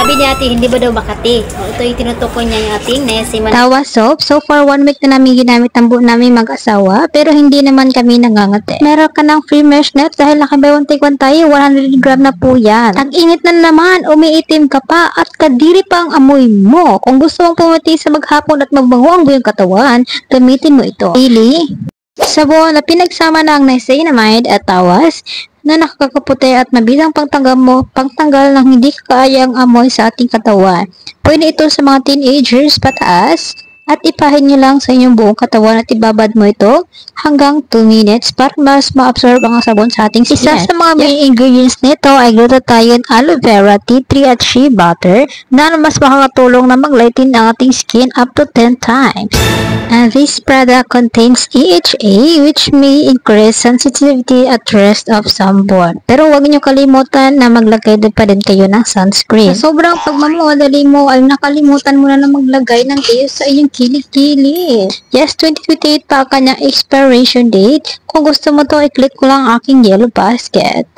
Sabi niya ate, hindi ba daw Makati? O, ito yung tinutukoy niya yung ating Nesiman. Tawa soap. So for 1 week na namin ginamit ang buo namin mag-asawa, pero hindi naman kami nangangati. Meron ka ng free mesh net dahil naka-buy one take one tayo, 100 gram na po yan. Tag-init na naman, umiitim ka pa at kadiri pa ang amoy mo. Kung gusto mong pumati sa maghapon at magbango ang buong katawan, gamitin mo ito. Really? Sabon na pinagsama na ang niacinamide at tawas na nakakaputi at mabisang pagtanggal ng hindi kayang amoy sa ating katawan. Pwede ito sa mga teenagers pataas at ipahin nyo lang sa inyong buong katawan at ibabad mo ito hanggang 2 minutes para mas ma-absorb ang sabon sa ating skin. Isa sa mga main ingredients nito ay glutathione, aloe vera, tea tree at shea butter na mas makakatulong na mag-lighten ang ating skin up to 10 times. And this product contains EHA which may increase sensitivity at rest of sunburn. Pero huwag niyo kalimutan na maglagay din pa din kayo ng sunscreen. Sa sobrang pagmamadali mo ay nakalimutan mo na maglagay ng kayo sa iyong kilikili. Yes, 2028 pa ang kanyang expiration date. Kung gusto mo to, i-click ko lang aking yellow basket.